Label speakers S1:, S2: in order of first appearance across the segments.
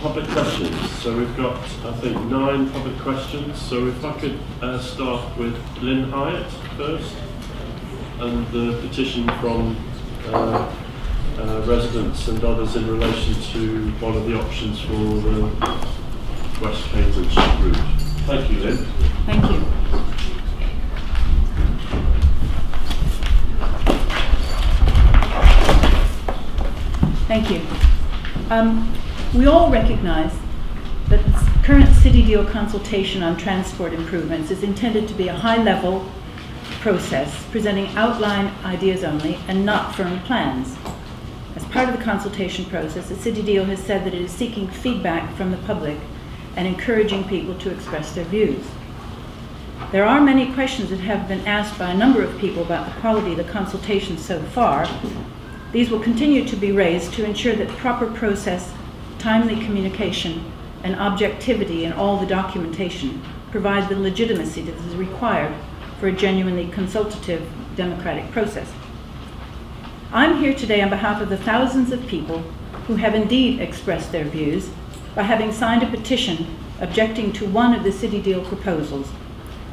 S1: public questions. So we've got, I think, 9 public questions. So if I could start with Lynn Hyatt first, and the petition from residents and others in relation to one of the options for the West Cambridge route. Thank you, Lynn.
S2: Thank you. Thank you. We all recognise that the current City Deal consultation on transport improvements is intended to be a high-level process, presenting outline ideas only and not firm plans. As part of the consultation process, the City Deal has said that it is seeking feedback from the public and encouraging people to express their views. There are many questions that have been asked by a number of people about the quality of the consultation so far. These will continue to be raised to ensure that proper process, timely communication, and objectivity in all the documentation provide the legitimacy that is required for a genuinely consultative democratic process. I'm here today on behalf of the thousands of people who have indeed expressed their views by having signed a petition objecting to one of the City Deal proposals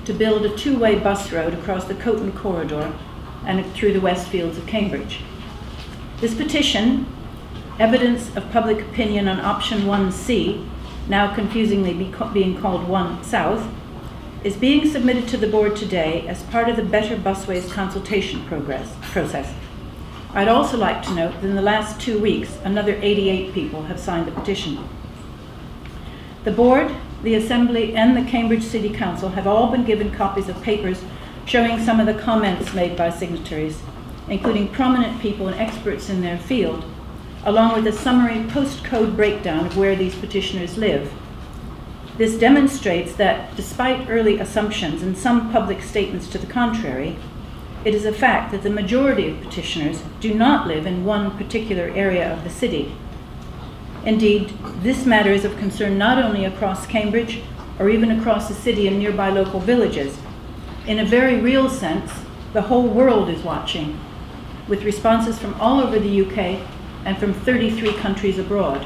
S2: to build a 2-way bus road across the Coton Corridor and through the West Fields of Cambridge. This petition, Evidence of Public Opinion on Option 1C, now confusingly being called 1 South, is being submitted to the board today as part of the Better Busways consultation process. I'd also like to note that in the last 2 weeks, another 88 people have signed the petition. The board, the Assembly, and the Cambridge City Council have all been given copies of papers showing some of the comments made by signatories, including prominent people and experts in their field, along with a summary postcode breakdown of where these petitioners live. This demonstrates that, despite early assumptions and some public statements to the contrary, it is a fact that the majority of petitioners do not live in one particular area of the city. Indeed, this matter is of concern not only across Cambridge or even across the city and nearby local villages. In a very real sense, the whole world is watching, with responses from all over the UK and from 33 countries abroad.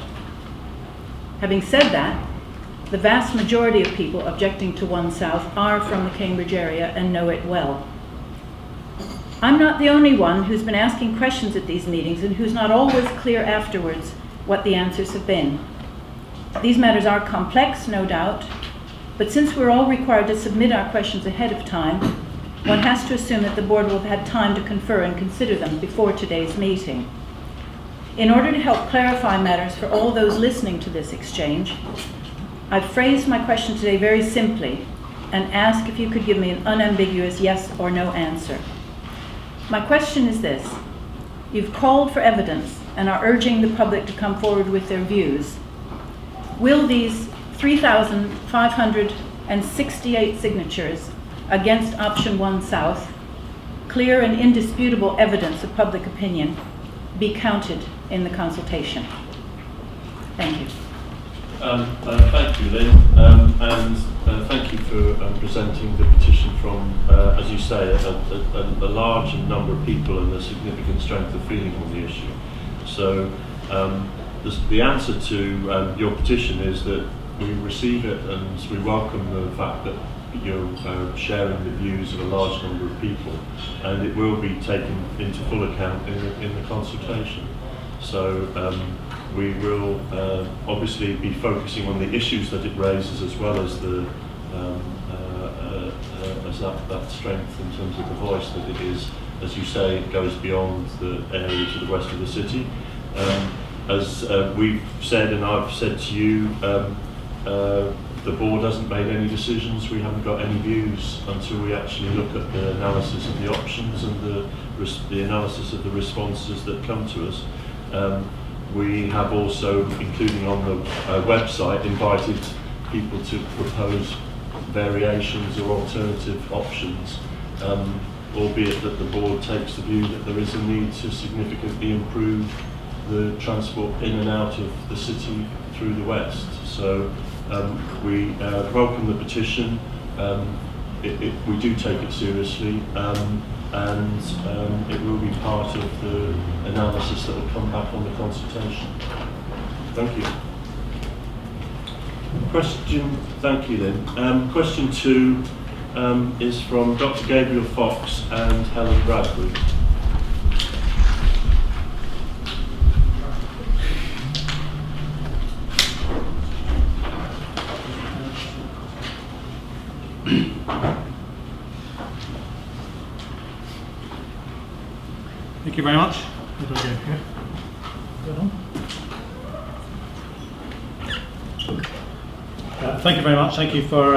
S2: Having said that, the vast majority of people objecting to 1 South are from the Cambridge area and know it well. I'm not the only one who's been asking questions at these meetings and who's not always clear afterwards what the answers have been. These matters are complex, no doubt, but since we're all required to submit our questions ahead of time, one has to assume that the board will have had time to confer and consider them before today's meeting. In order to help clarify matters for all those listening to this exchange, I've phrased my question today very simply and ask if you could give me an unambiguous yes or no answer. My question is this: you've called for evidence and are urging the public to come forward with their views. Will these 3,568 signatures against Option 1 South, clear and indisputable evidence of public opinion, be counted in the consultation? Thank you.
S1: Thank you, Lynn, and thank you for presenting the petition from, as you say, a large number of people and a significant strength of feeling on the issue. So the answer to your petition is that we receive it and we welcome the fact that you're sharing the views of a large number of people, and it will be taken into full account in the consultation. So we will obviously be focusing on the issues that it raises, as well as the that strength in terms of the voice that it is. As you say, it goes beyond the area to the west of the city. As we've said, and I've said to you, the board hasn't made any decisions. We haven't got any views until we actually look at the analysis of the options and the analysis of the responses that come to us. We have also, including on the website, invited people to propose variations or alternative options, albeit that the board takes the view that there is a need to significantly improve the transport in and out of the city through the west. So we welcome the petition. We do take it seriously, and it will be part of the analysis that will come back on the consultation. Thank you. Question, thank you then. Question 2 is from Dr. Gabriel Fox and Helen Bradbury.
S3: Thank you very much. Thank you very much. Thank you for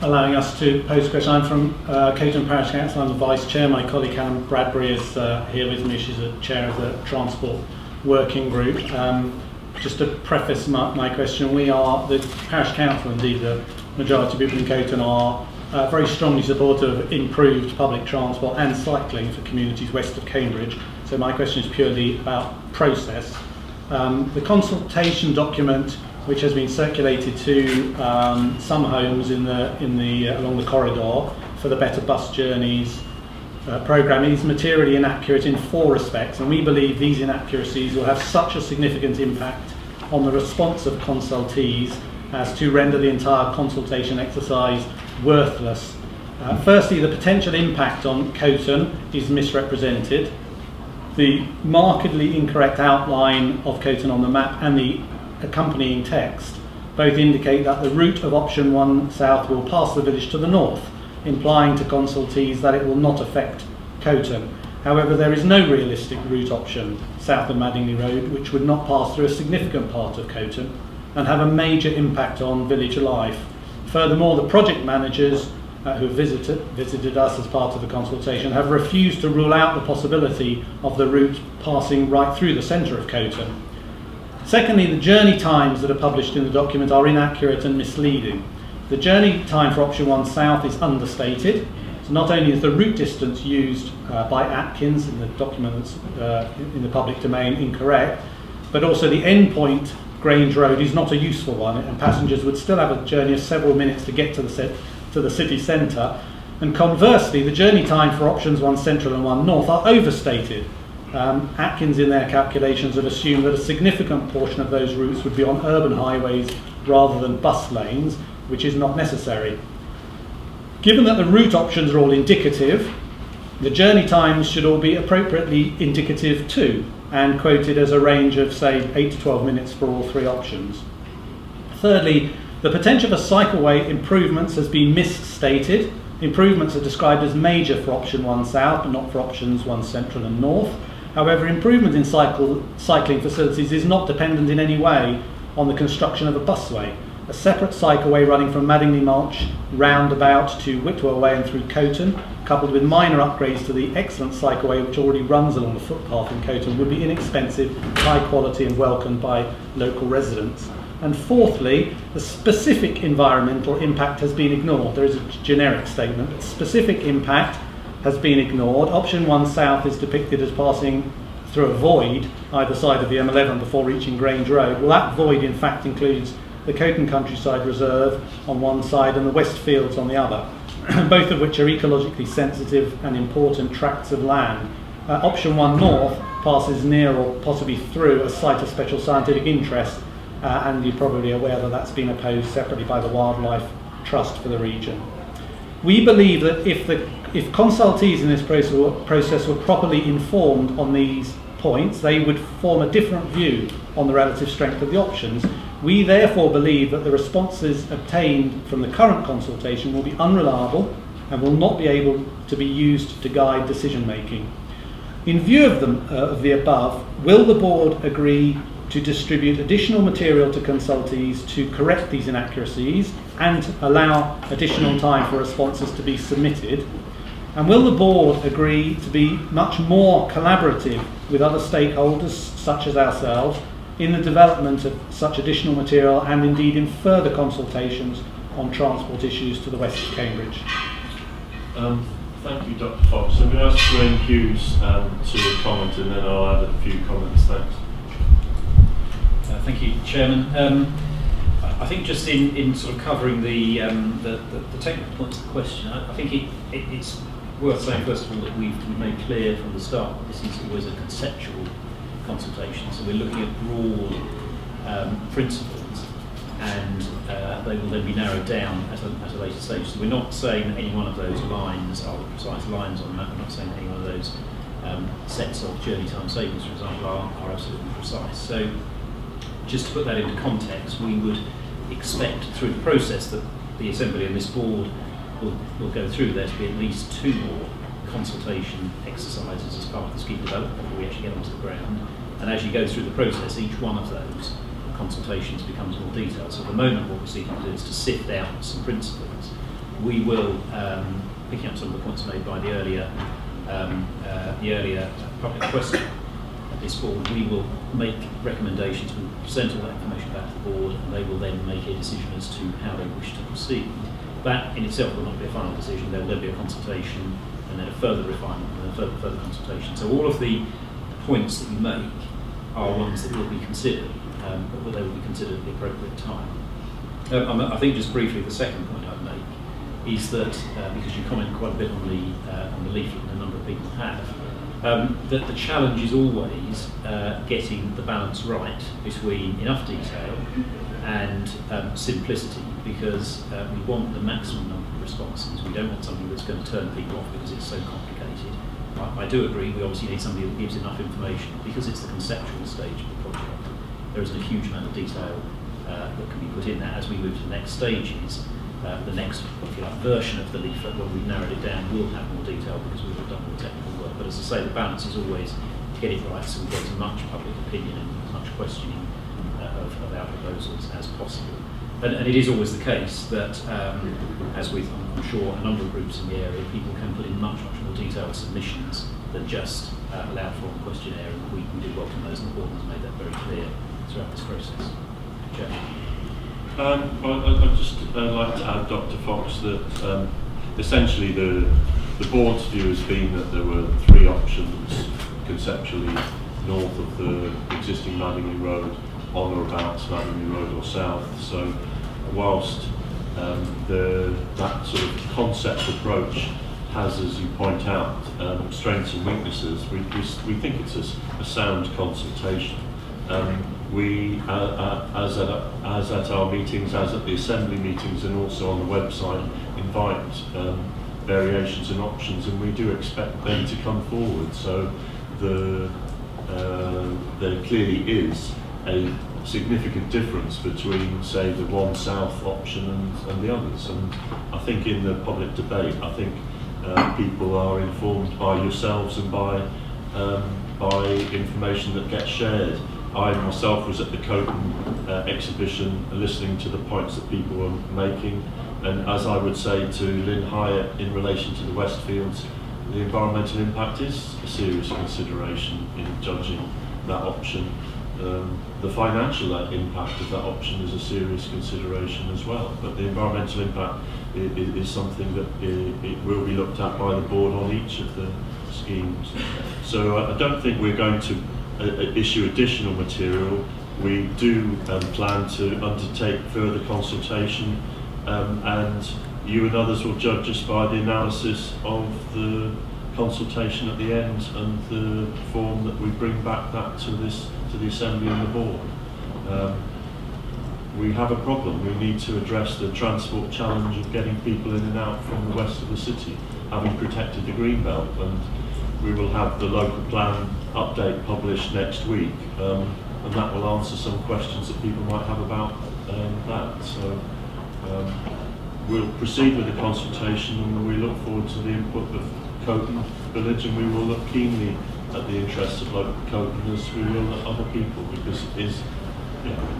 S3: allowing us to pose a question. I'm from Coton Parish Council. I'm the Vice Chair. My colleague Helen Bradbury is here with me. She's the Chair of the Transport Working Group. Just to preface my question, we are, the Parish Council, indeed the majority of people in Coton are very strongly supportive of improved public transport and cycling for communities west of Cambridge. So my question is purely about process. The consultation document, which has been circulated to some homes along the corridor for the Better Bus Journeys programme, is materially inaccurate in 4 respects, and we believe these inaccuracies will have such a significant impact on the response of consultees as to render the entire consultation exercise worthless. Firstly, the potential impact on Coton is misrepresented. The markedly incorrect outline of Coton on the map and the accompanying text both indicate that the route of option 1 south will pass the village to the north, implying to consultees that it will not affect Coton. However, there is no realistic route option south of Madingley Road which would not pass through a significant part of Coton and have a major impact on village life. Furthermore, the project managers who visited us as part of the consultation have refused to rule out the possibility of the route passing right through the centre of Coton. Secondly, the journey times that are published in the document are inaccurate and misleading. The journey time for option 1 south is understated. So not only is the route distance used by Atkins in the document that's in the public domain incorrect, but also the endpoint Grange Road is not a useful one, and passengers would still have a journey of several minutes to get to the city centre. And conversely, the journey time for options 1 central and 1 north are overstated. Atkins in their calculations have assumed that a significant portion of those routes would be on urban highways rather than bus lanes, which is not necessary. Given that the route options are all indicative, the journey times should all be appropriately indicative too, and quoted as a range of, say, 8 to 12 minutes for all 3 options. Thirdly, the potential for cycleway improvements has been misstated. Improvements are described as major for option 1 south, but not for options 1 central and north. However, improvement in cycling facilities is not dependent in any way on the construction of a busway. A separate cycleway running from Madingley March roundabout to Whitwell Way and through Coton, coupled with minor upgrades to the excellent cycleway which already runs along the footpath in Coton, would be inexpensive, high quality and welcomed by local residents. And fourthly, the specific environmental impact has been ignored. There is a generic statement, but specific impact has been ignored. Option 1 south is depicted as passing through a void either side of the M11 before reaching Grange Road. Well, that void in fact includes the Coton Countryside Reserve on one side and the West Fields on the other, both of which are ecologically sensitive and important tracts of land. Option 1 north passes near or possibly through a site of special scientific interest, and you're probably aware that that's been opposed separately by the Wildlife Trust for the region. We believe that if consultees in this process were properly informed on these points, they would form a different view on the relative strength of the options. We therefore believe that the responses obtained from the current consultation will be unreliable and will not be able to be used to guide decision making. In view of the above, will the board agree to distribute additional material to consultees to correct these inaccuracies and allow additional time for responses to be submitted? And will the board agree to be much more collaborative with other stakeholders, such as ourselves, in the development of such additional material and indeed in further consultations on transport issues to the west of Cambridge?
S1: Thank you, Dr. Fox. I'm going to ask Wayne Hughes to comment, and then I'll add a few comments. Thanks.
S4: Thank you, Chairman. I think just in sort of covering the technical points of the question, I think it's worth saying first of all that we've made clear from the start that this is always a conceptual consultation, so we're looking at broad principles. and they will then be narrowed down at a later stage. So we're not saying that any one of those lines are the precise lines on the map. We're not saying that any one of those sets of journey time savings, for example, are absolutely precise. So just to put that into context, we would expect through the process that the Assembly and this board will go through there to be at least 2 more consultation exercises as part of the scheme development before we actually get onto the ground. And as you go through the process, each one of those consultations becomes more detailed. So at the moment what we're seeking to do is to sift out some principles. We will, picking up some of the points made by the earlier public question at this board, we will make recommendations, we'll present all that information back to the board, and they will then make a decision as to how they wish to proceed. That in itself will not be a final decision. There will be a consultation, and then a further refinement, and then further consultation. So all of the points that you make are ones that will be considered, but they will be considered at the appropriate time. I think just briefly the second point I'd make is that, because you comment quite a bit on the leaflet and a number of people have, that the challenge is always getting the balance right between enough detail and simplicity, because we want the maximum number of responses. We don't want something that's going to turn people off because it's so complicated. I do agree we obviously need somebody that gives enough information, because it's the conceptual stage of the project. There isn't a huge amount of detail that can be put in there. As we move to the next stages, the next version of the leaflet, when we've narrowed it down, will have more detail because we've done more technical work. But as I say, the balance is always to get it right so we get as much public opinion and as much questioning of our proposals as possible. And it is always the case that, as with, I'm sure, a number of groups in the area, people can put in much more detailed submissions than just allowed for on the questionnaire, and we do welcome those, and the board has made that very clear throughout this process. Chair.
S1: Well, I'd just like to add, Dr. Fox, that essentially the board's view has been that there were 3 options conceptually north of the existing Madingley Road, on or about Madingley Road or south. So whilst that sort of concept approach has, as you point out, strengths and weaknesses, we think it's a sound consultation. We, as at our meetings, as at the Assembly meetings, and also on the website, invite variations and options, and we do expect them to come forward. So there clearly is a significant difference between, say, the one south option and the others. And I think in the public debate, I think people are informed by yourselves and by information that gets shared. I myself was at the Coton exhibition listening to the points that people were making, and as I would say to Lynn Hyatt in relation to the Westfields, the environmental impact is a serious consideration in judging that option. The financial impact of that option is a serious consideration as well, but the environmental impact is something that it will be looked at by the board on each of the schemes. So I don't think we're going to issue additional material. We do plan to undertake further consultation, and you and others will judge us by the analysis of the consultation at the end and the form that we bring back that to the Assembly and the board. We have a problem. We need to address the transport challenge of getting people in and out from the west of the city, having protected the Greenbelt, and we will have the local plan update published next week, and that will answer some questions that people might have about that. So we'll proceed with the consultation, and we look forward to the input of Coton Village, and we will look keenly at the interests of local Coton as we will at other people, because it is,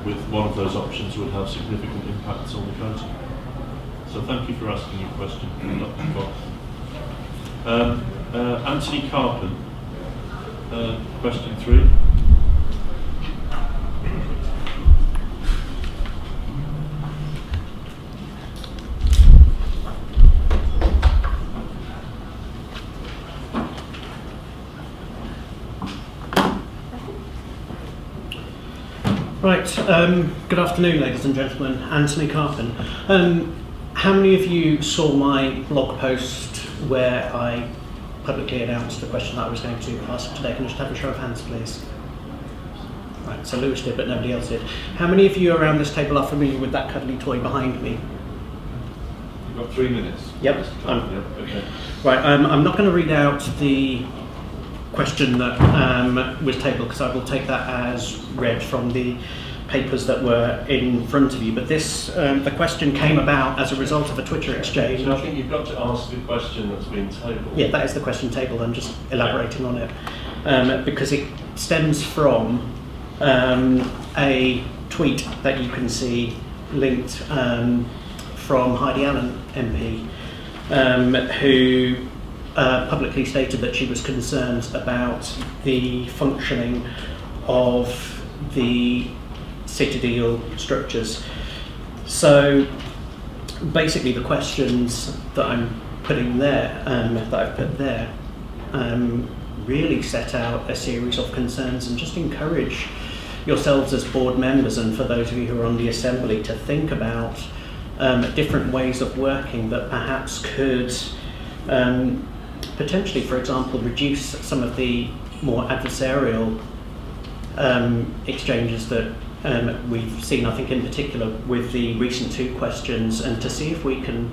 S1: with one of those options would have significant impacts on the coast. So thank you for asking your question, Dr. Fox. Anthony Carpen, question 3.
S5: Right, good afternoon ladies and gentlemen, Anthony Carpen. How many of you saw my blog post where I publicly announced the question that I was going to ask today? Can I just have a show of hands, please? Right, so Lewis did, but nobody else did. How many of you around this table are familiar with that cuddly toy behind me?
S1: You've got 3 minutes.
S5: Yep.
S1: Yep. Okay.
S5: Right, I'm not going to read out the question that was tabled, because I will take that as read from the papers that were in front of you. But this, the question came about as a result of a Twitter exchange.
S1: So I think you've got to ask the question that's been tabled.
S5: Yeah, that is the question tabled. I'm just elaborating on it because it stems from a tweet that you can see linked from Heidi Allen MP, who publicly stated that she was concerned about the functioning of the city deal structures. So basically the questions that I'm putting there, that I've put there, really set out a series of concerns and just encourage yourselves as board members, and for those of you who are on the assembly, to think about different ways of working that perhaps could potentially, for example, reduce some of the more adversarial exchanges that we've seen, I think in particular with the recent 2 questions, and to see if we can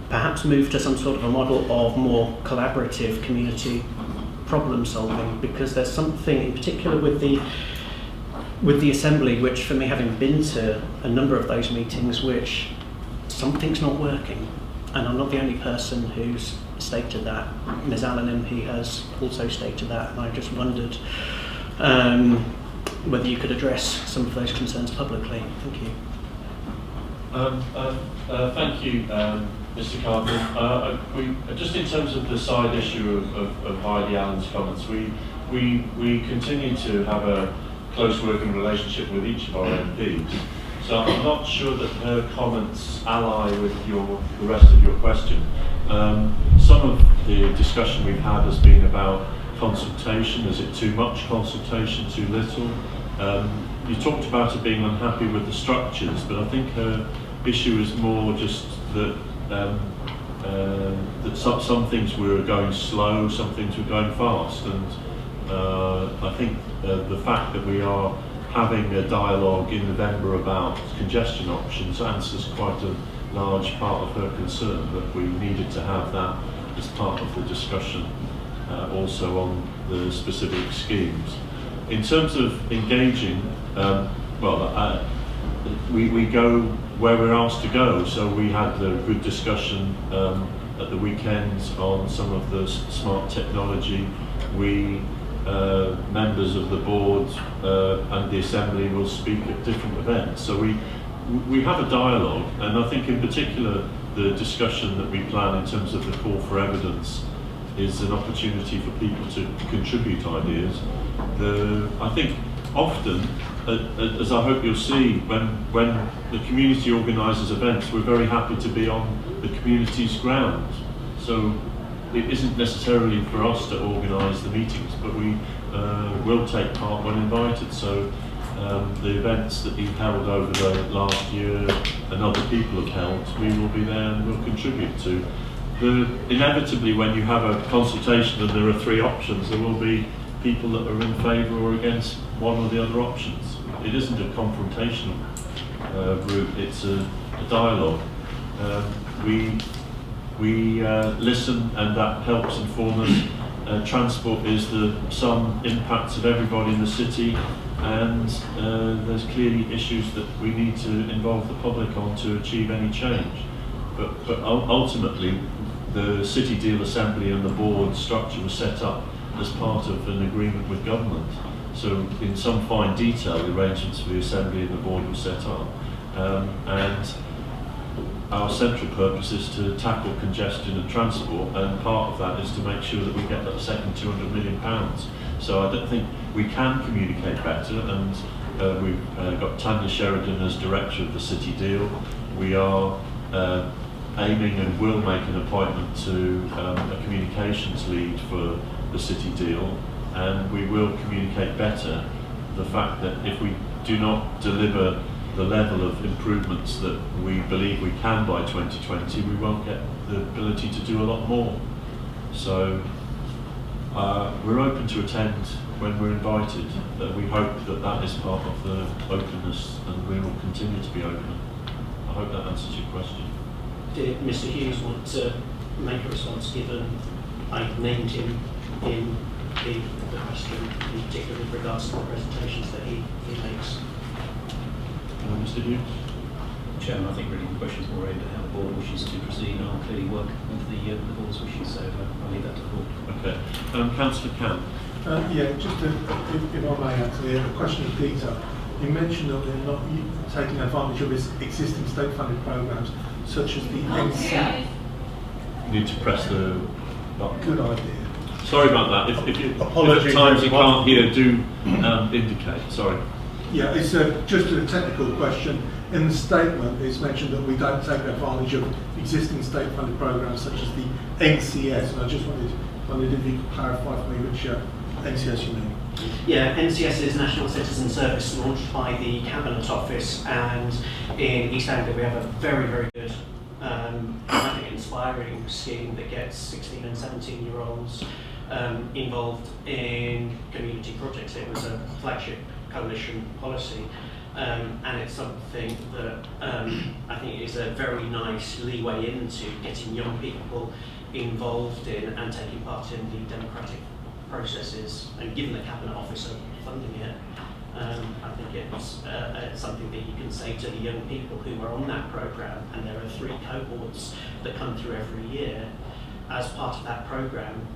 S5: perhaps move to some sort of a model of more collaborative community problem solving, because there's something in particular with the assembly, which for me, having been to a number of those meetings, which something's not working. And I'm not the only person who's stated that. Ms. Allen MP has also stated that, and I just wondered whether you could address some of those concerns publicly. Thank you.
S1: Thank you, Mr. Carpenter. Just in terms of the side issue of Heidi Allen's comments, we continue to have a close working relationship with each of our MPs. So I'm not sure that her comments ally with the rest of your question. Some of the discussion we've had has been about consultation. Is it too much consultation, too little? You talked about it being unhappy with the structures, but I think her issue is more just that that some things were going slow, some things were going fast, and I think the fact that we are having a dialogue in November about congestion options answers quite a large part of her concern, that we needed to have that as part of the discussion also on the specific schemes. In terms of engaging, we go where we're asked to go, so we had a good discussion at the weekend on some of the smart technology. We members of the board and the assembly will speak at different events. So we have a dialogue, and I think in particular the discussion that we plan in terms of the call for evidence is an opportunity for people to contribute ideas. I think often, as I hope you'll see, when the community organises events, we're very happy to be on the community's ground. So it isn't necessarily for us to organise the meetings, but we will take part when invited. So the events that you've held over the last year and other people have held, we will be there and will contribute to. Inevitably, when you have a consultation and there are 3 options, there will be people that are in favour or against one or the other options. It isn't a confrontational route, it's a dialogue. We listen, and that helps inform us. Transport is the sum impacts of everybody in the city, and there's clearly issues that we need to involve the public on to achieve any change. But ultimately, the City Deal Assembly and the board structure was set up as part of an agreement with government. So in some fine detail, the arrangements for the Assembly and the board were set up. And our central purpose is to tackle congestion and transport, and part of that is to make sure that we get that second £200 million. So I don't think we can communicate better, and we've got Tanya Sheridan as director of the City Deal. We are aiming and will make an appointment to a communications lead for the City Deal, and we will communicate better the fact that if we do not deliver the level of improvements that we believe we can by 2020, we won't get the ability to do a lot more. So we're open to attend when we're invited. We hope that that is part of the openness, and we will continue to be open. I hope that answers your question.
S5: Did Mr. Hughes want to make a response, given I named him in the question, in particular with regards to the presentations that he makes?
S1: Mr. Hughes?
S4: Chairman, I think really the question is more aimed at how the board wishes to proceed, and I'll clearly work with the board's wishes, so I'll leave that to the board.
S1: Okay. Councillor Camp.
S6: Yeah, just if I may, Anthony, a question of detail. You mentioned that they're not taking advantage of existing state-funded programmes, such as the NC.
S1: You need to press the button.
S6: Good idea.
S1: Sorry about that. If
S6: Apologies,
S1: at times you
S6: everyone.
S1: can't hear, do indicate. Sorry.
S6: Yeah, it's just a technical question. In the statement, it's mentioned that we don't take advantage of existing state-funded programmes such as the NCS, and I just wondered if you could clarify for me which NCS you mean.
S5: Yeah, NCS is National Citizen Service, launched by the Cabinet Office, and in East Anglia we have a very, very good, I think, inspiring scheme that gets 16 and 17-year-olds involved in community projects. It was a flagship coalition policy. And it's something that I think is a very nice leeway into getting young people involved in and taking part in the democratic processes. And given the Cabinet Office are funding it, I think it's something that you can say to the young people who are on that programme, and there are 3 cohorts that come through every year. As part of that programme,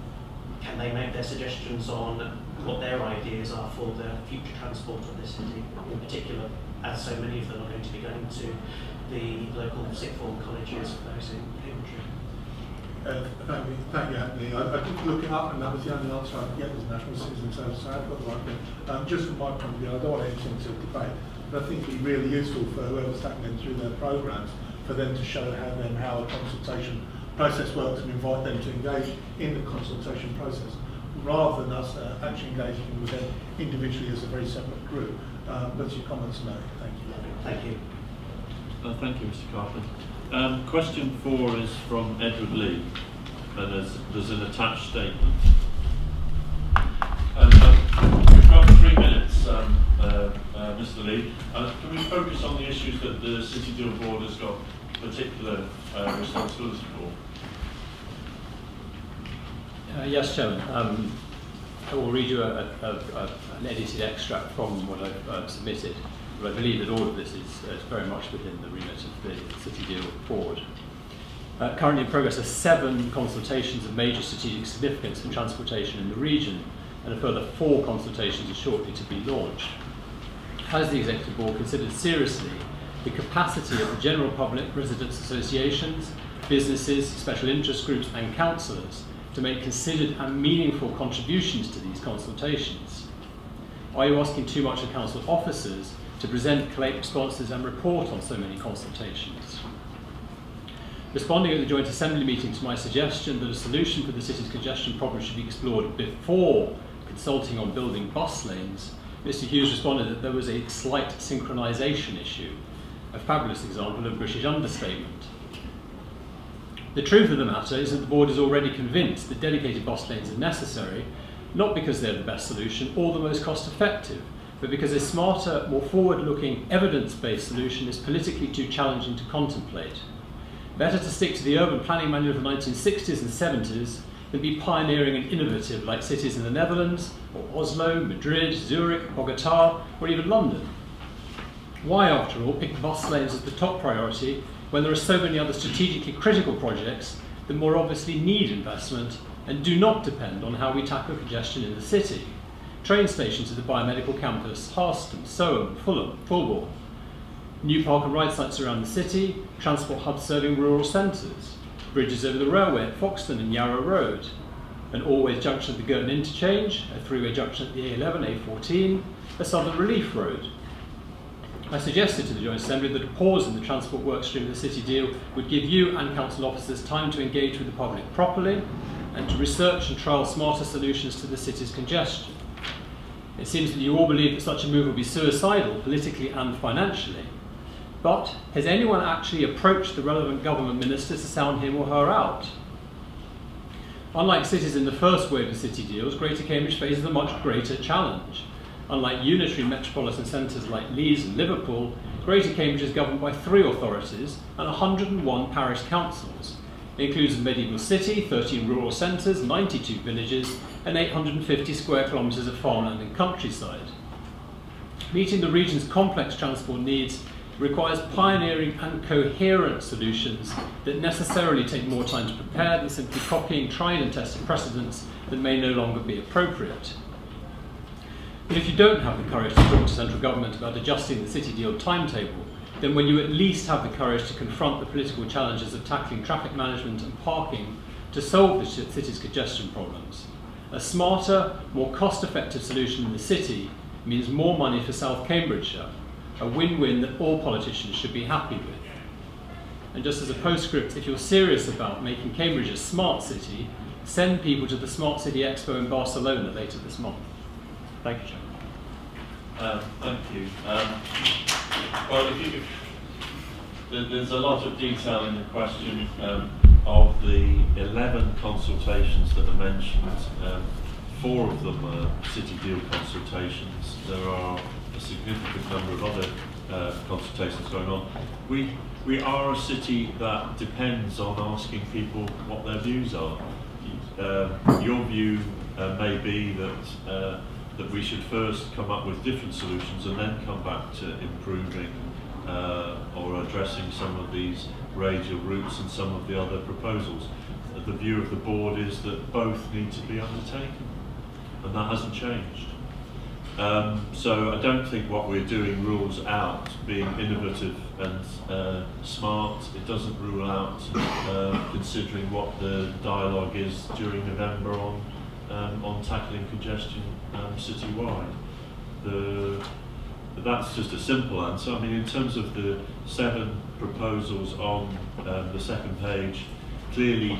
S5: can they make their suggestions on what their ideas are for the future transport of the city, in particular, as so many of them are going to be going to the local sixth form colleges for those in Cambridge.
S6: Thank you, Anthony. I did look it up, and that was the only answer I could get was National Citizen Service, so I've got the right thing. Just from my point of view, I don't want to enter into a debate, but I think it'd be really useful for whoever's taking them through their programmes for them to show how a consultation process works and invite them to engage in the consultation process, rather than us actually engaging with them individually as a very separate group. But your comments are made. Thank you.
S5: Thank you.
S1: Thank you, Mr. Carpenter. Question 4 is from Edward Lee, and there's an attached statement. We've got 3 minutes, Mr. Lee. Can we focus on the issues that the City Deal Board has got particular responsibility for?
S7: Yes, Chairman. I will read you an edited extract from what I've submitted, but I believe that all of this is very much within the remit of the City Deal Board. Currently in progress are 7 consultations of major strategic significance for transportation in the region, and a further 4 consultations are shortly to be launched. Has the Executive Board considered seriously the capacity of the general public, residents' associations, businesses, special interest groups and councillors to make considered and meaningful contributions to these consultations? Are you asking too much of council officers to present, collate responses and report on so many consultations? Responding at the Joint Assembly meeting to my suggestion that a solution for the city's congestion problem should be explored before consulting on building bus lanes, Mr. Hughes responded that there was a slight synchronisation issue, a fabulous example of British understatement. The truth of the matter is that the board is already convinced that dedicated bus lanes are necessary, not because they're the best solution or the most cost effective, but because a smarter, more forward-looking, evidence-based solution is politically too challenging to contemplate. Better to stick to the urban planning manual of the 1960s and 70s than be pioneering and innovative like cities in the Netherlands, or Oslo, Madrid, Zurich, Bogota, or even London. Why, after all, pick bus lanes as the top priority when there are so many other strategically critical projects that more obviously need investment and do not depend on how we tackle congestion in the city? Train stations at the Biomedical Campus, Harston, Soham, Fulham, Fulbourn. New park and ride sites around the city, transport hubs serving rural centres, bridges over the railway at Foxton and Yarrow Road, an all-ways junction at the Girton Interchange, a 3-way junction at the A11, A14, a Southern Relief Road. I suggested to the Joint Assembly that a pause in the transport workstream of the City Deal would give you and council officers time to engage with the public properly and to research and trial smarter solutions to the city's congestion. It seems that you all believe that such a move would be suicidal politically and financially. But has anyone actually approached the relevant government minister to sound him or her out? Unlike cities in the first wave of city deals, Greater Cambridge faces a much greater challenge. Unlike unitary metropolitan centres like Leeds and Liverpool, Greater Cambridge is governed by 3 authorities and 101 parish councils. It includes a medieval city, 13 rural centres, 92 villages, and 850 square kilometres of farmland and countryside. Meeting the region's complex transport needs requires pioneering and coherent solutions that necessarily take more time to prepare than simply copying tried and tested precedents that may no longer be appropriate. But if you don't have the courage to talk to central government about adjusting the city deal timetable, then will you at least have the courage to confront the political challenges of tackling traffic management and parking to solve the city's congestion problems? A smarter, more cost-effective solution in the city means more money for South Cambridgeshire, a win-win that all politicians should be happy with. And just as a postscript, if you're serious about making Cambridge a smart city, send people to the Smart City Expo in Barcelona later this month. Thank you, Chairman.
S1: Thank you. Well, there's a lot of detail in the question of the 11 consultations that are mentioned. 4 of them are city deal consultations. There are a significant number of other consultations going on. We are a city that depends on asking people what their views are. Your view may be that we should first come up with different solutions and then come back to improving or addressing some of these radial routes and some of the other proposals. The view of the board is that both need to be undertaken, and that hasn't changed. So I don't think what we're doing rules out being innovative and smart. It doesn't rule out considering what the dialogue is during November on tackling congestion citywide. That's just a simple answer. I mean, in terms of the 7 proposals on the second page, clearly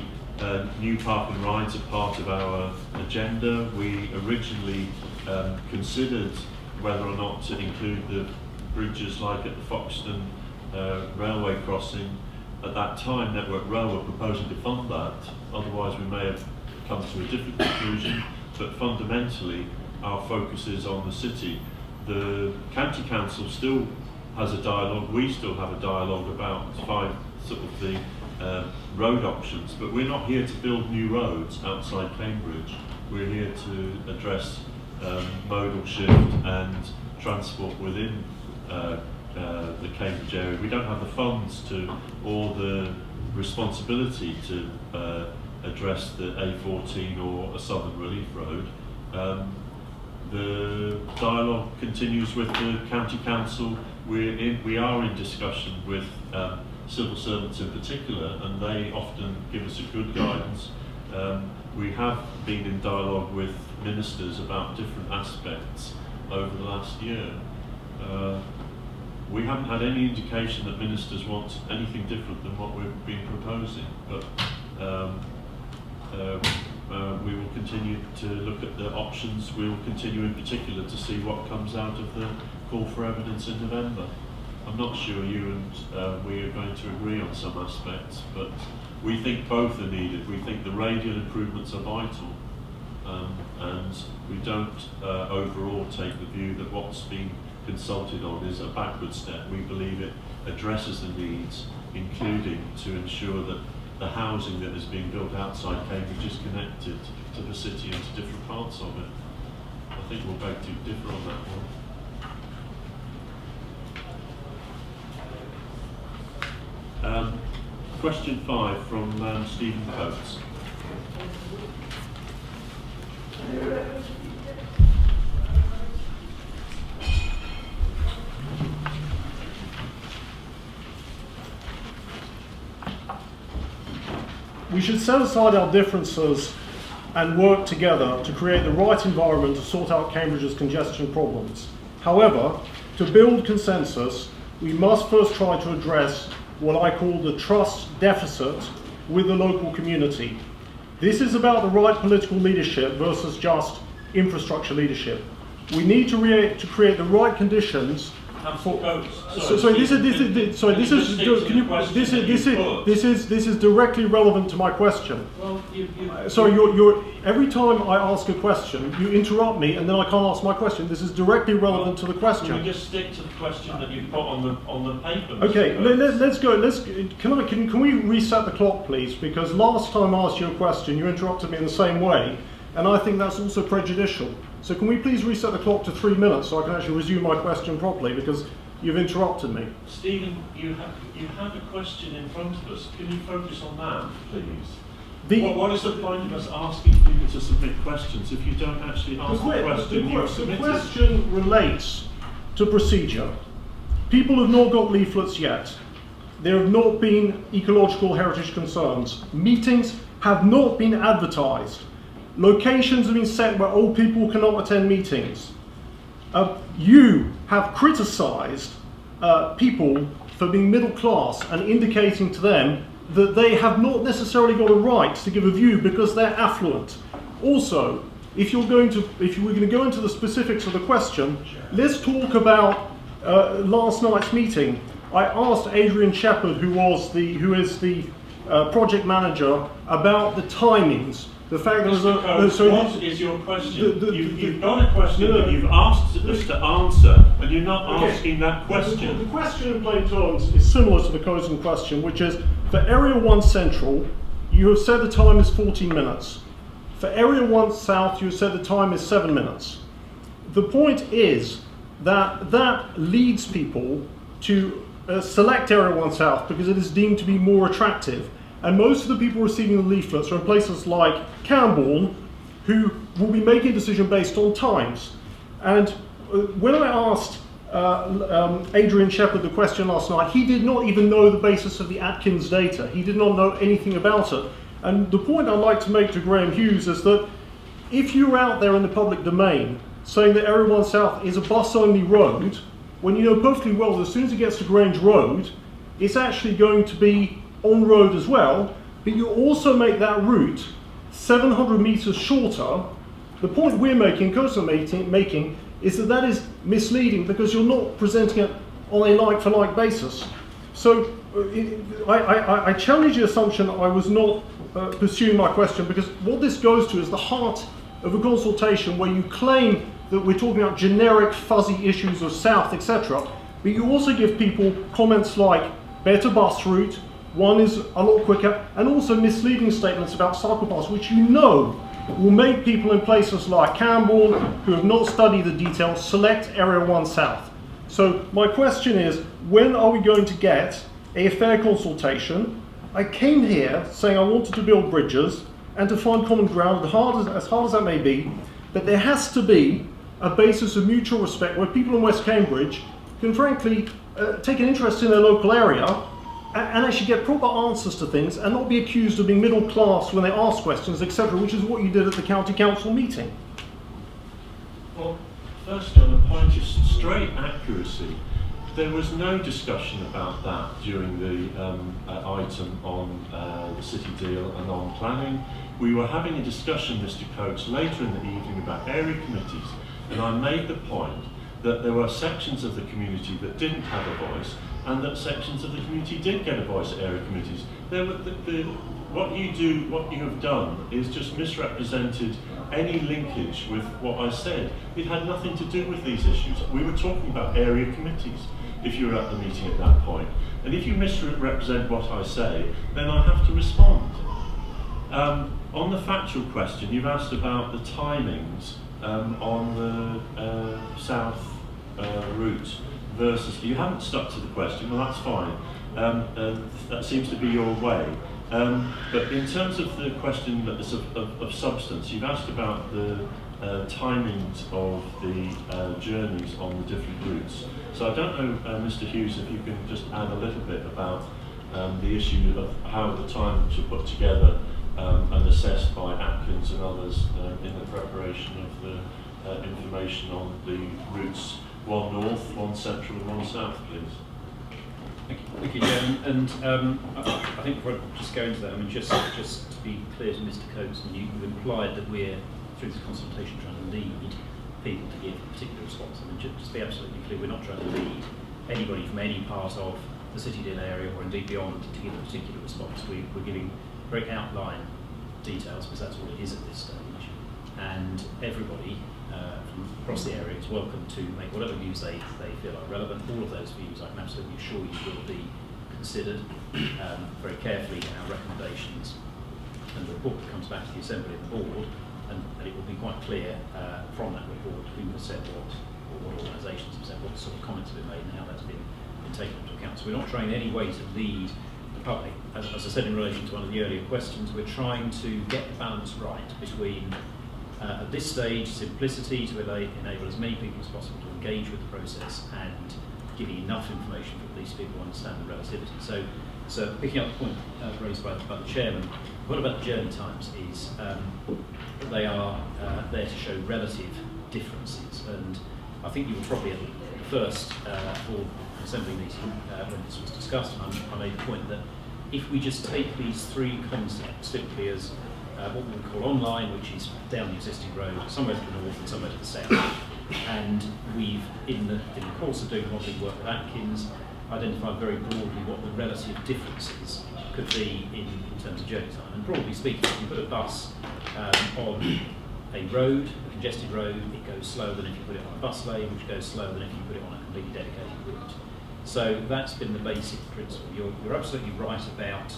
S1: new park and rides are part of our agenda. We originally considered whether or not to include the bridges like at the Foxton railway crossing. At that time, Network Rail were proposing to fund that. Otherwise, we may have come to a different conclusion. But fundamentally, our focus is on the city. The county council still has a dialogue. We still have a dialogue about 5 sort of the road options. But we're not here to build new roads outside Cambridge. We're here to address modal shift and transport within the Cambridge area. We don't have the funds to or the responsibility to address the A14 or a Southern Relief Road. The dialogue continues with the county council. We are in discussion with civil servants in particular, and they often give us a good guidance. We have been in dialogue with ministers about different aspects over the last year. We haven't had any indication that ministers want anything different than what we've been proposing, but we will continue to look at the options. We will continue in particular to see what comes out of the call for evidence in November. I'm not sure you and we are going to agree on some aspects, but we think both are needed. We think the radial improvements are vital, and we don't overall take the view that what's being consulted on is a backward step. We believe it addresses the needs, including to ensure that the housing that is being built outside Cambridge is connected to the city and to different parts of it. I think we'll beg to differ on that one. Question 5 from Stephen Coates.
S8: We should set aside our differences and work together to create the right environment to sort out Cambridge's congestion problems. However, to build consensus, we must first try to address what I call the trust deficit with the local community. This is about the right political leadership versus just infrastructure leadership. We need to create the right conditions This is directly relevant to my question.
S1: Well,
S8: Sorry, every time I ask a question, you interrupt me, and then I can't ask my question. This is directly relevant to the question.
S1: Can we just stick to the question that you put on the paper? Mr.
S8: Okay,
S1: Coates?
S8: let's go. Can we reset the clock, please? Because last time I asked you a question, you interrupted me in the same way, and I think that's also prejudicial. So can we please reset the clock to 3 minutes so I can actually resume my question properly, because you've interrupted me.
S1: Stephen, you have a question in front of us. Can you focus on that, please? What is the point of us asking people to submit questions if you don't actually ask the question you've submitted?
S8: The question relates to procedure. People have not got leaflets yet. There have not been ecological heritage concerns. Meetings have not been advertised. Locations have been set where old people cannot attend meetings. You have criticised people for being middle class and indicating to them that they have not necessarily got a right to give a view because they're affluent. Also, if we're going to go into the specifics of the question, let's talk about last night's meeting. I asked Adrian Shepherd, who is the project manager, about the timings. The fact
S1: What is your question? You've got a question that you've asked us to answer, and you're not asking that question.
S8: The question in plain terms is similar to the Cozen question, which is, for Area 1 Central, you have said the time is 14 minutes. For Area 1 South, you have said the time is 7 minutes. The point is that leads people to select Area 1 South because it is deemed to be more attractive. And most of the people receiving the leaflets are in places like Camborne, who will be making a decision based on times. And when I asked Adrian Shepherd the question last night, he did not even know the basis of the Atkins data. He did not know anything about it. And the point I'd like to make to Graham Hughes is that if you're out there in the public domain saying that Area 1 South is a bus-only road, when you know perfectly well that as soon as it gets to Grange Road, it's actually going to be on road as well, but you also make that route 700 metres shorter. The point we're making, Cozen making, is that is misleading because you're not presenting it on a like-for-like basis. So I challenge the assumption I was not pursuing my question, because what this goes to is the heart of a consultation where you claim that we're talking about generic fuzzy issues of South, etc., but you also give people comments like better bus route, one is a lot quicker, and also misleading statements about cycle paths, which you know will make people in places like Camborne, who have not studied the details, select Area 1 South. So my question is, when are we going to get a fair consultation? I came here saying I wanted to build bridges and to find common ground, as hard as that may be, but there has to be a basis of mutual respect where people in West Cambridge can frankly take an interest in their local area and actually get proper answers to things and not be accused of being middle class when they ask questions, etc., which is what you did at the county council meeting.
S1: Well, firstly, on the point of straight accuracy, there was no discussion about that during the item on the city deal and on planning. We were having a discussion, Mr. Coates, later in the evening about area committees, and I made the point that there were sections of the community that didn't have a voice, and that sections of the community did get a voice at area committees. What you have done is just misrepresented any linkage with what I said. It had nothing to do with these issues. We were talking about area committees, if you were at the meeting at that point. And if you misrepresent what I say, then I have to respond. On the factual question, you've asked about the timings on the south route versus, you haven't stuck to the question, well that's fine, that seems to be your way. But in terms of the question that is of substance, you've asked about the timings of the journeys on the different routes. So I don't know, Mr. Hughes, if you can just add a little bit about the issue of how the times were put together and assessed by Atkins and others in the preparation of the information on the routes, one north, one central and one south, please.
S4: Thank you, Chairman. And I think before I just go into that, I mean, just to be clear to Mr. Coates, and you implied that we're, through this consultation, trying to lead people to give a particular response. I mean, just to be absolutely clear, we're not trying to lead anybody from any part of the City Deal area or indeed beyond to give a particular response. We're giving very outline details because that's what it is at this stage. And everybody from across the area is welcome to make whatever views they feel are relevant. All of those views, I can absolutely assure you, will be considered very carefully in our recommendations. And the report that comes back to the Assembly and the Board, and it will be quite clear from that report who has said what organisations have said, what sort of comments have been made, and how that's been taken into account. So we're not trying in any way to lead the public. As I said in relation to one of the earlier questions, we're trying to get the balance right between, at this stage, simplicity to enable as many people as possible to engage with the process and giving enough information for at least people understand the relativity. So picking up the point raised by the Chairman, what about the journey times is that they are there to show relative differences. And I think you were probably at the first board assembly meeting when this was discussed, and I made the point that if we just take these three concepts simply as what we would call online, which is down the existing road, somewhere to the north and somewhere to the south, and we've, in the course of doing modelling work with Atkins, identified very broadly what the relative differences could be in terms of journey time. And broadly speaking, if you put a bus on a road, a congested road, it goes slower than if you put it on a bus lane, which goes slower than if you put it on a completely dedicated route. So that's been the basic principle. You're absolutely right about,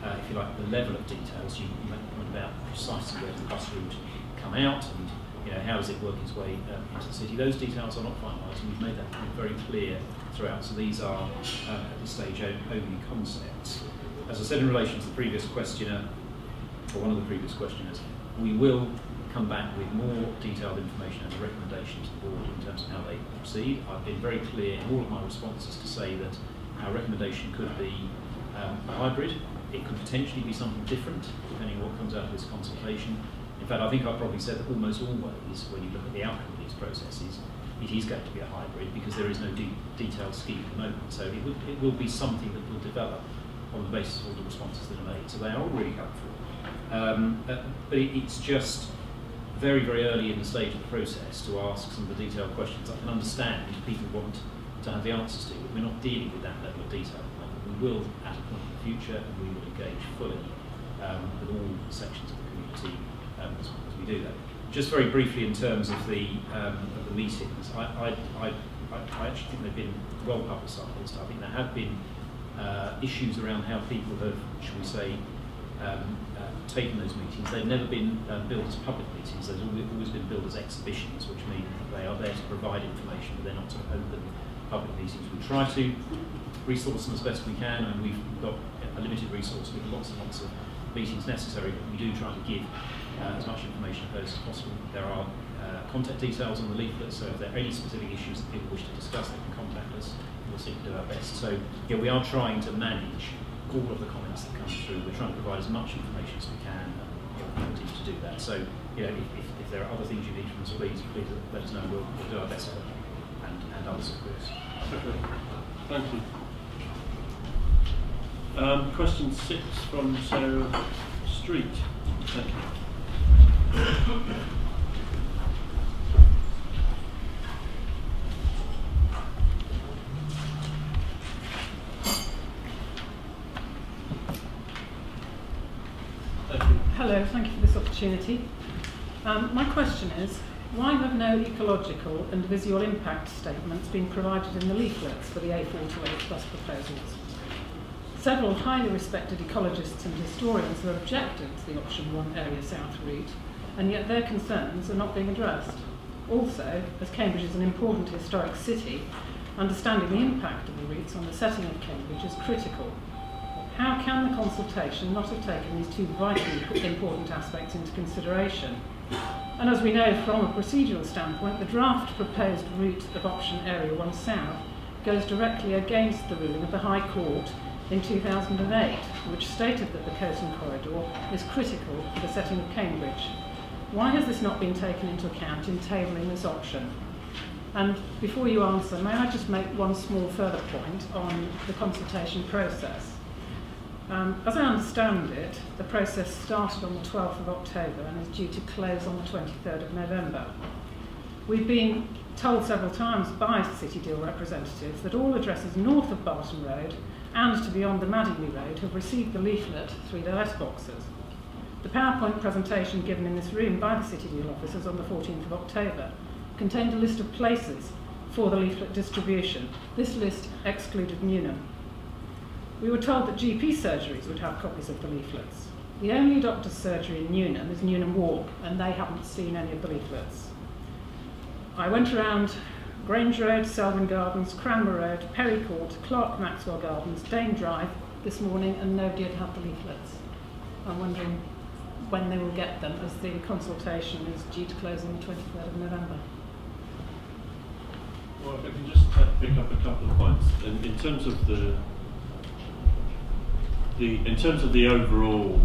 S4: if you like, the level of details. You make the point about precisely where the bus route come out and how does it work its way into the city. Those details are not finalised, and we've made that very clear throughout. So these are, at this stage, only concepts. As I said in relation to the previous questioner, or one of the previous questioners, we will come back with more detailed information and a recommendation to the board in terms of how they proceed. I've been very clear in all of my responses to say that our recommendation could be a hybrid. It could potentially be something different depending on what comes out of this consultation. In fact, I think I've probably said that almost always when you look at the outcome of these processes, it is going to be a hybrid because there is no detailed scheme at the moment. So it will be something that will develop on the basis of all the responses that are made. So they are all really helpful. But it's just very, very early in the stage of the process to ask some of the detailed questions. I can understand if people want to have the answers to, but we're not dealing with that level of detail at the moment. We will at a point in the future, and we will engage fully with all sections of the community as we do that. Just very briefly in terms of the meetings, I actually think they've been well publicised. I think there have been issues around how people have, shall we say, taken those meetings. They've never been billed as public meetings. They've always been billed as exhibitions, which mean that they are there to provide information, but they're not sort of open public meetings. We try to resource them as best we can, and we've got a limited resource with lots and lots of meetings necessary, but we do try to give as much information of those as possible. There are contact details on the leaflet, so if there are any specific issues that people wish to discuss, they can contact us. We'll seek to do our best. So yeah, we are trying to manage all of the comments that come through. We're trying to provide as much information as we can, and we'll continue to do that. So if there are other things you need from us, please let us know. We'll do our best to help you, and others, of course.
S1: Okay. Thank you. Question 6 from Sarah Street. Thank you.
S9: Hello, thank you for this opportunity. My question is, why have no ecological and visual impact statements been provided in the leaflets for the A428 bus proposals? Several highly respected ecologists and historians have objected to the option 1 Area South route, and yet their concerns are not being addressed. Also, as Cambridge is an important historic city, understanding the impact of the routes on the setting of Cambridge is critical. How can the consultation not have taken these two vitally important aspects into consideration? And as we know from a procedural standpoint, the draft proposed route of option Area 1 South goes directly against the ruling of the High Court in 2008, which stated that the Coastal Corridor is critical for the setting of Cambridge. Why has this not been taken into account in tabling this option? And before you answer, may I just make one small further point on the consultation process? As I understand it, the process started on the 12th of October and is due to close on the 23rd of November. We've been told several times by City Deal representatives that all addresses north of Barton Road and to beyond the Madingley Road have received the leaflet through their letterboxes. The PowerPoint presentation given in this room by the City Deal officers on the 14th of October contained a list of places for the leaflet distribution. This list excluded Newnham. We were told that GP surgeries would have copies of the leaflets. The only doctor's surgery in Newnham is Newnham Walk, and they haven't seen any of the leaflets. I went around Grange Road, Selwyn Gardens, Cranmer Road, Perry Court, Clark Maxwell Gardens, Dane Drive this morning, and nobody had had the leaflets. I'm wondering when they will get them, as the consultation is due to close on the 23rd of November.
S1: Well, if I can just pick up a couple of points. In terms of the overall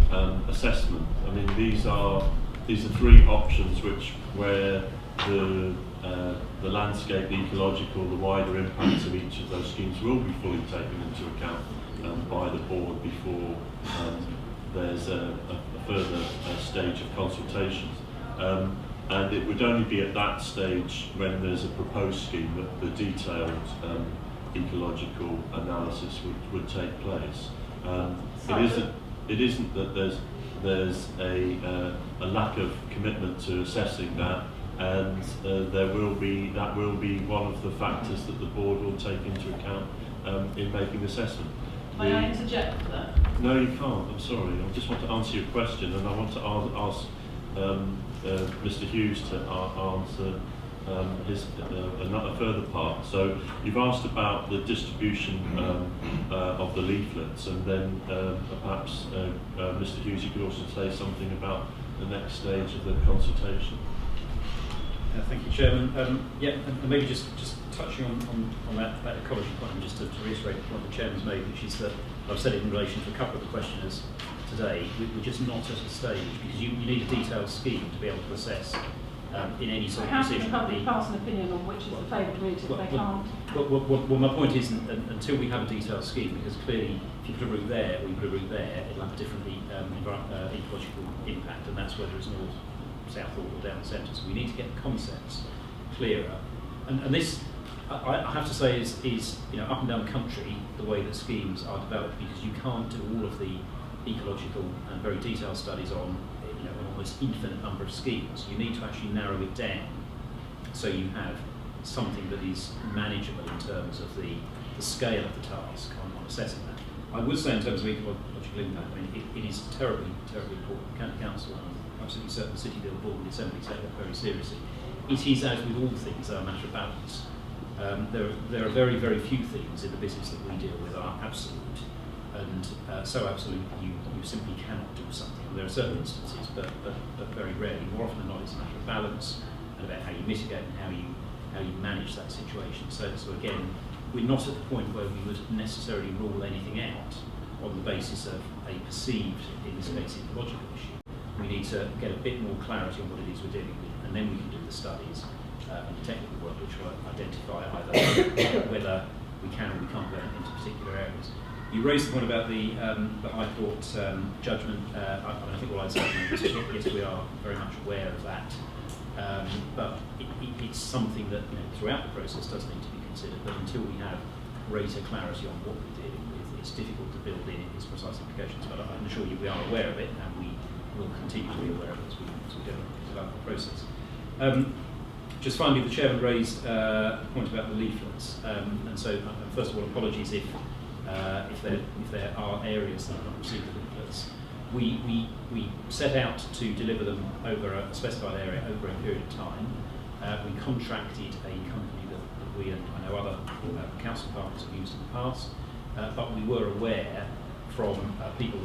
S1: assessment, I mean, these are three options where the landscape, the ecological, the wider impacts of each of those schemes will be fully taken into account by the board before there's a further stage of consultations. And it would only be at that stage, when there's a proposed scheme, that the detailed ecological analysis would take place. It isn't that there's a lack of commitment to assessing that, and that will be one of the factors that the board will take into account in making assessment.
S2: May I interject for that?
S1: No, you can't. I'm sorry. I just want to answer your question, and I want to ask Mr. Hughes to answer a further part. So you've asked about the distribution of the leaflets, and then perhaps Mr. Hughes, you could also say something about the next stage of the consultation.
S4: Thank you, Chairman. And maybe just touching on that ecology point, and just to reiterate what the Chairman's made, which is that I've said it in relation to a couple of the questioners today, we're just not at a stage, because you need a detailed scheme to be able to assess in any sort of decision.
S9: How can the public pass an opinion on which is the favoured route if they can't?
S4: Well, my point is, until we have a detailed scheme, because clearly if you put a route there or you put a route there, it'll have a different ecological impact, and that's whether it's north, south, or down the centre. So we need to get the concepts clearer. And this, I have to say, is up and down the country, the way that schemes are developed, because you can't do all of the ecological and very detailed studies on an almost infinite number of schemes. You need to actually narrow it down so you have something that is manageable in terms of the scale of the task on assessing that. I would say in terms of ecological impact, I mean, it is terribly, terribly important. County Council and absolutely certain City Deal Board and the Assembly take that very seriously. It is, as with all things, a matter of balance. There are very, very few things in the business that we deal with are absolute, and so absolute you simply cannot do something. And there are certain instances, but very rarely. More often than not, it's a matter of balance and about how you mitigate and how you manage that situation. So again, we're not at the point where we would necessarily rule anything out on the basis of a perceived, in this case, ecological issue. We need to get a bit more clarity on what it is we're dealing with, and then we can do the studies and the technical work which will identify either whether we can or we can't go into particular areas. You raised the point about the High Court judgment. I think all I'd say is yes, we are very much aware of that, but it's something that throughout the process does need to be considered. But until we have greater clarity on what we're dealing with, it's difficult to build in its precise implications. But I can assure you we are aware of it, and we will continue to be aware of it as we go throughout the process. Just finally, the Chairman raised a point about the leaflets, and so first of all, apologies if there are areas that have not received the leaflets. We set out to deliver them over a specified area over a period of time. We contracted a company that we and I know other council partners have used in the past, but we were aware from people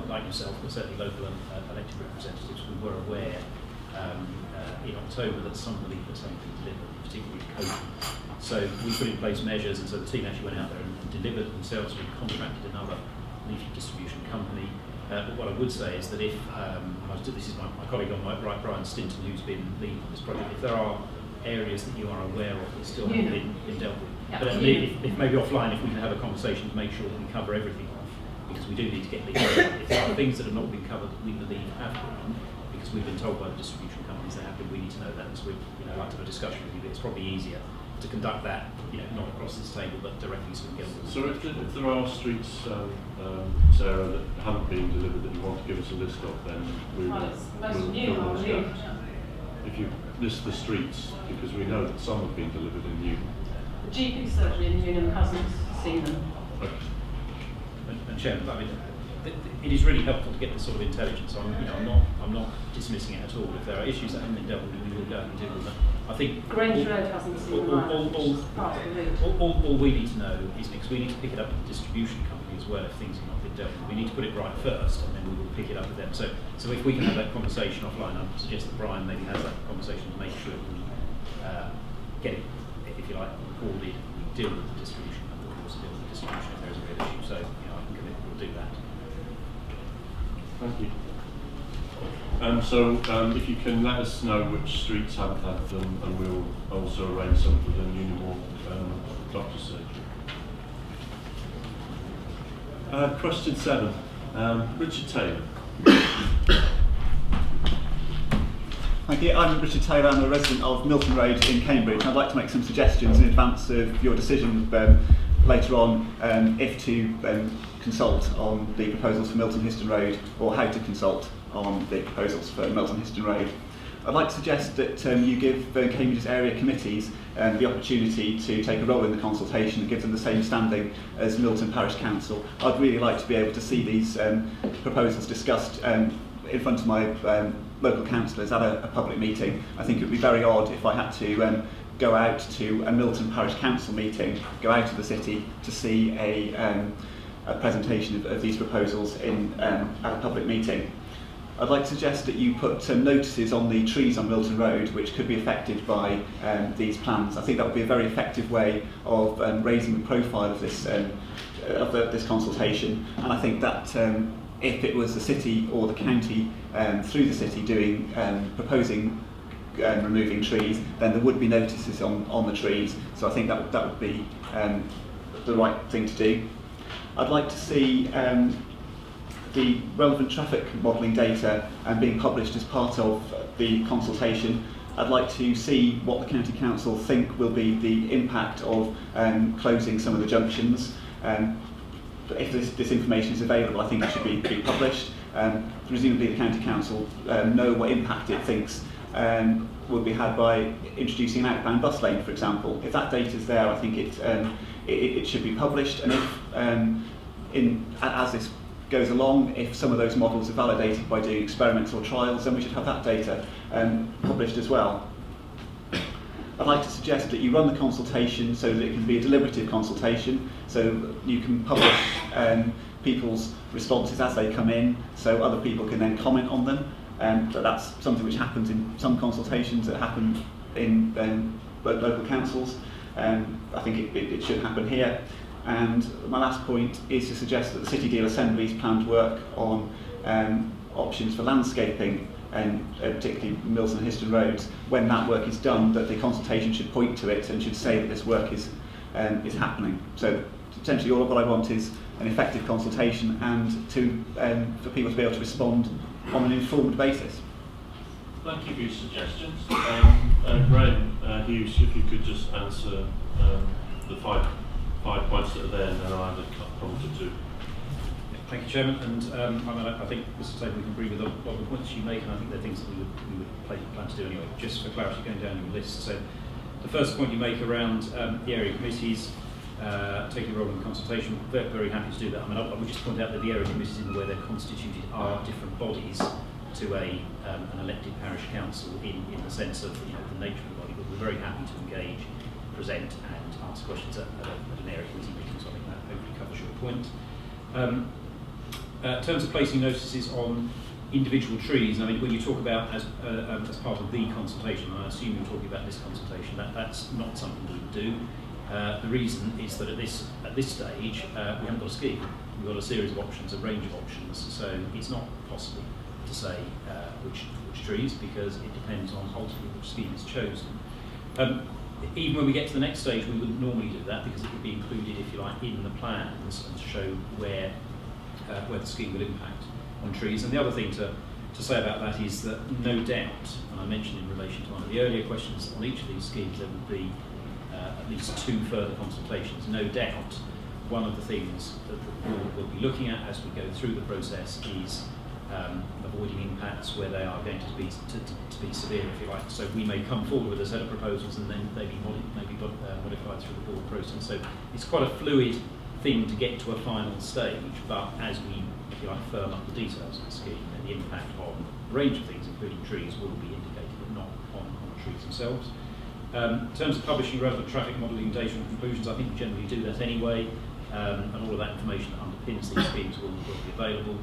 S4: like yourself, but certainly local elected representatives, we were aware in October that some of the leaflets hadn't been delivered, particularly Coaching. So we put in place measures, and so the team actually went out there and delivered themselves. We contracted another leaflet distribution company. But what I would say is that if, this is my colleague on my right, Brian Stinton, who's been leading on this project, if there are areas that you are aware of that still haven't been dealt with, but if maybe offline, if we can have a conversation to make sure that we cover everything off, because we do need to get legal. If there are things that have not been covered that we believe have been, because because we've been told by the distribution companies they're happy, we need to know that, so we'd like to have a discussion with you, but it's probably easier to conduct that, not across this table, but directly so we can get all the
S1: So if there are streets, Sarah, that haven't been delivered that you want to give us a list of, then we will. If you list the streets, because we know that some have been delivered in Newton.
S9: The GP surgery in Newnham hasn't seen them.
S1: Okay.
S4: And Chairman, I mean, it is really helpful to get this sort of intelligence. I'm not dismissing it at all. If there are issues that haven't been dealt with, we will go and deal with them. I think
S9: Grange Road hasn't seen them.
S4: all we need to know is, because we need to pick it up with the distribution company as well if things have not been dealt with. We need to put it right first, and then we will pick it up with them. So if we can have that conversation offline, I suggest that Brian maybe has that conversation to make sure we get it, if you like, recorded. We deal with the distribution company, we also deal with the distribution if there is a real issue. So I can commit we'll do that.
S1: Thank you. If you can let us know which streets haven't had them, and we'll also arrange some for the Newnham doctor's surgery. Question 7. Richard Taylor.
S10: Thank you. I'm Richard Taylor. I'm a resident of Milton Road in Cambridge. I'd like to make some suggestions in advance of your decision later on if to consult on the proposals for Milton Histon Road, or how to consult on the proposals for Milton Histon Road. I'd like to suggest that you give Cambridge's area committees the opportunity to take a role in the consultation and give them the same standing as Milton Parish Council. I'd really like to be able to see these proposals discussed in front of my local councillors at a public meeting. I think it would be very odd if I had to go out to a Milton Parish Council meeting, go out of the city to see a presentation of these proposals at a public meeting. I'd like to suggest that you put notices on the trees on Milton Road which could be affected by these plans. I think that would be a very effective way of raising the profile of this this consultation, and I think that if it was the city or the county through the city doing proposing removing trees, then there would be notices on the trees. So I think that would be the right thing to do. I'd like to see the relevant traffic modelling data being published as part of the consultation. I'd like to see what the County Council think will be the impact of closing some of the junctions. If this information is available, I think it should be published. Presumably the County Council know what impact it thinks would be had by introducing an outbound bus lane, for example. If that data is there, I think it should be published, and as this goes along, if some of those models are validated by doing experiments or trials, then we should have that data published as well. I'd like to suggest that you run the consultation so that it can be a deliberative consultation, so you can publish people's responses as they come in, so other people can then comment on them. But that's something which happens in some consultations that happen in local councils. I think it should happen here. And my last point is to suggest that the City Deal Assembly's planned work on options for landscaping, and particularly Milton and Histon roads, when that work is done, that the consultation should point to it and should say that this work is happening. So essentially all of what I want is an effective consultation, and for people to be able to respond on an informed basis.
S1: Thank you for your suggestions. Graham Hughes, if you could just answer the five points that are there, and then I'll add a comment or two.
S4: Thank you, Chairman. And I think, Mr. Taylor, we can agree with a lot of the points you make, and I think they're things that we would plan to do anyway. Just for clarity, going down your list. So, the first point you make around the area committees taking a role in consultation, very, very happy to do that. I mean, I would just point out that the area committees, in the way they're constituted, are different bodies to an elected parish council in the sense of the nature of the body. But we're very happy to engage, present, and answer questions at an area committee meeting. So I think that hopefully covers your point. In terms of placing notices on individual trees, I mean, when you talk about as part of the consultation, I assume you're talking about this consultation, that's not something we would do. The reason is that at this stage, we haven't got a scheme. We've got a series of options, a range of options, so it's not possible to say which trees, because it depends on ultimately which scheme is chosen. Even when we get to the next stage, we wouldn't normally do that, because it would be included, if you like, in the plans and to show where the scheme will impact on trees. And the other thing to to say about that is that no doubt, and I mentioned in relation to one of the earlier questions, on each of these schemes there will be at least 2 further consultations. No doubt one of the things that we'll be looking at as we go through the process is avoiding impacts where they are going to be severe, if you like. So we may come forward with a set of proposals and then they be modified through the board process. So it's quite a fluid thing to get to a final stage, but as we, if you like, firm up the details of the scheme, then the impact on a range of things, including trees, will be indicated, but not on the trees themselves. In terms of publishing relevant traffic modelling data and conclusions, I think we generally do that anyway, and all of that information that underpins these schemes will be available.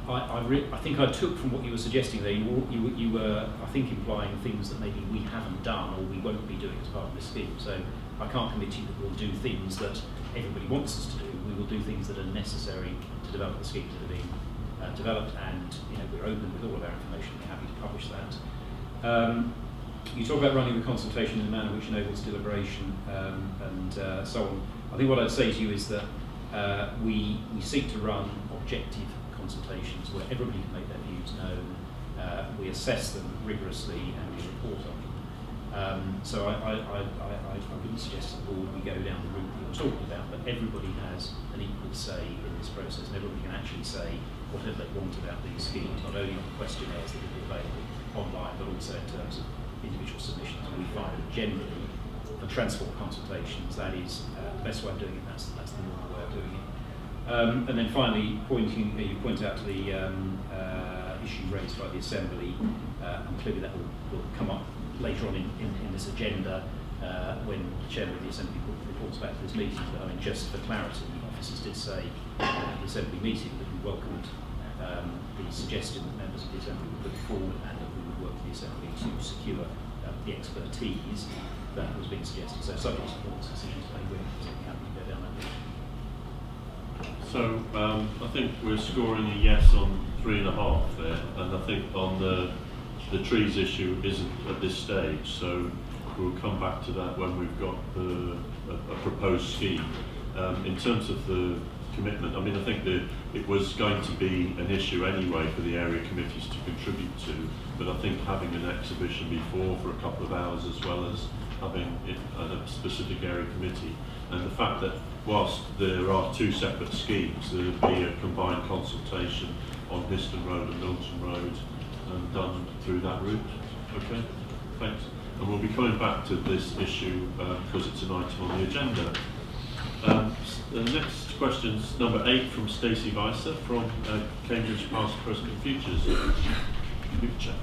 S4: I think I took from what you were suggesting there, you were, I think, implying things that maybe we haven't done or we won't be doing as part of this scheme. So I can't commit to you that we'll do things that everybody wants us to do. We will do things that are necessary to develop the schemes that are being developed, and we're open with all of our information. We're happy to publish that. You talk about running the consultation in a manner which enables deliberation and so on. I think what I'd say to you is that we seek to run objective consultations where everybody can make their views known. We assess them rigorously and we report on them. So I wouldn't suggest to the board we go down the route that you're talking about, but everybody has an equal say in this process, and everybody can actually say whatever they want about these schemes, not only on the questionnaires that will be available online, but also in terms of individual submissions. And we find that generally for transport consultations, that is the best way of doing it. That's the normal way of doing it. And then finally, you point out to the issue raised by the Assembly, and clearly that will come up later on in this agenda when the Chairman of the Assembly reports back to this meeting. But I mean, just for clarity, the officers did say at the Assembly meeting that we welcomed the suggestion that members of the Assembly would put forward, and that we would work with the Assembly to secure the expertise that was being suggested. So subject to the board's decision today, we're happy to go down that route.
S1: So I think we're scoring a yes on 3.5 there, and I think on the trees issue isn't at this stage, so we'll come back to that when we've got a proposed scheme. In terms of the commitment, I mean, I think that it was going to be an issue anyway for the area committees to contribute to, but I think having an exhibition before for a couple of hours, as well as having it at a specific area committee, and the fact that whilst there are 2 separate schemes, there will be a combined consultation on Histon Road and Milton Road done through that route. Okay, thanks. And we'll be coming back to this issue because it's an item on the agenda. The next question is number 8 from Stacey Weiser from Cambridge Past, Present and Futures. Future.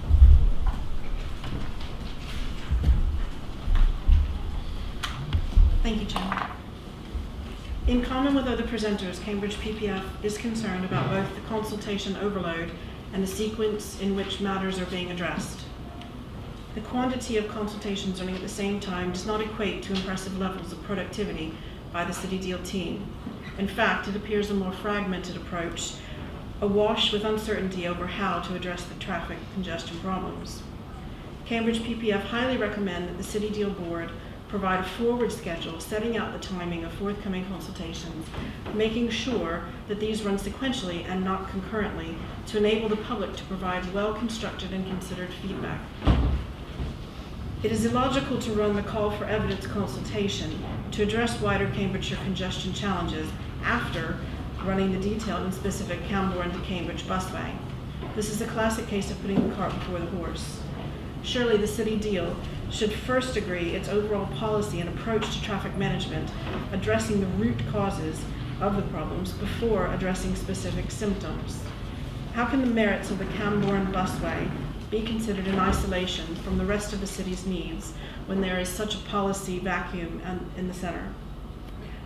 S11: Thank you, Chair. In common with other presenters, Cambridge PPF is concerned about both the consultation overload and the sequence in which matters are being addressed. The quantity of consultations running at the same time does not equate to impressive levels of productivity by the City Deal team. In fact, it appears a more fragmented approach, awash with uncertainty over how to address the traffic congestion problems. Cambridge PPF highly recommend that the City Deal Board provide a forward schedule setting out the timing of forthcoming consultations, making sure that these run sequentially and not concurrently to enable the public to provide well-constructed and considered feedback. It is illogical to run the call for evidence consultation to address wider Cambridgeshire congestion challenges after running the detailed and specific Camborne to Cambridge busway. This is a classic case of putting the cart before the horse. Surely the City Deal should first agree its overall policy and approach to traffic management, addressing the root causes of the problems before addressing specific symptoms. How can the merits of the Camborne busway be considered in isolation from the rest of the city's needs when there is such a policy vacuum in the center?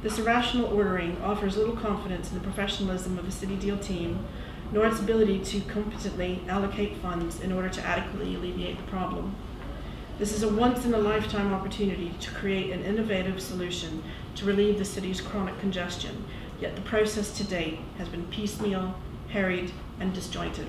S11: This irrational ordering offers little confidence in the professionalism of the City Deal team, nor its ability to competently allocate funds in order to adequately alleviate the problem. This is a once-in-a-lifetime opportunity to create an innovative solution to relieve the city's chronic congestion, yet the process to date has been piecemeal, harried, and disjointed.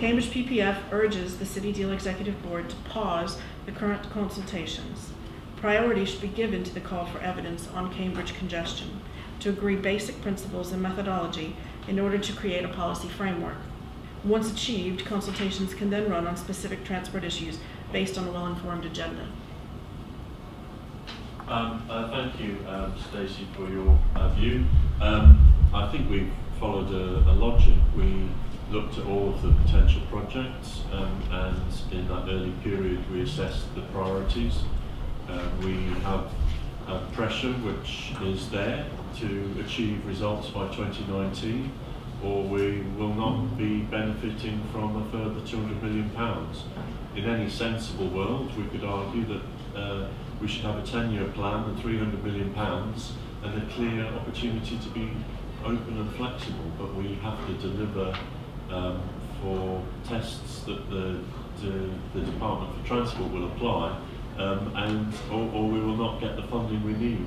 S11: Cambridge PPF urges the City Deal Executive Board to pause the current consultations. Priority should be given to the call for evidence on Cambridge congestion, to agree basic principles and methodology in order to create a policy framework. Once achieved, consultations can then run on specific transport issues based on a well-informed agenda.
S1: Thank you, Stacey, for your view. I think we followed a logic. We looked at all of the potential projects, and in that early period we assessed the priorities. We have pressure which is there to achieve results by 2019, or we will not be benefiting from a further £200 million. In any sensible world, we could argue that we should have a 10-year plan and £300 million and a clear opportunity to be open and flexible, but we have to deliver for tests that the Department for Transport will apply, or we will not get the funding we need.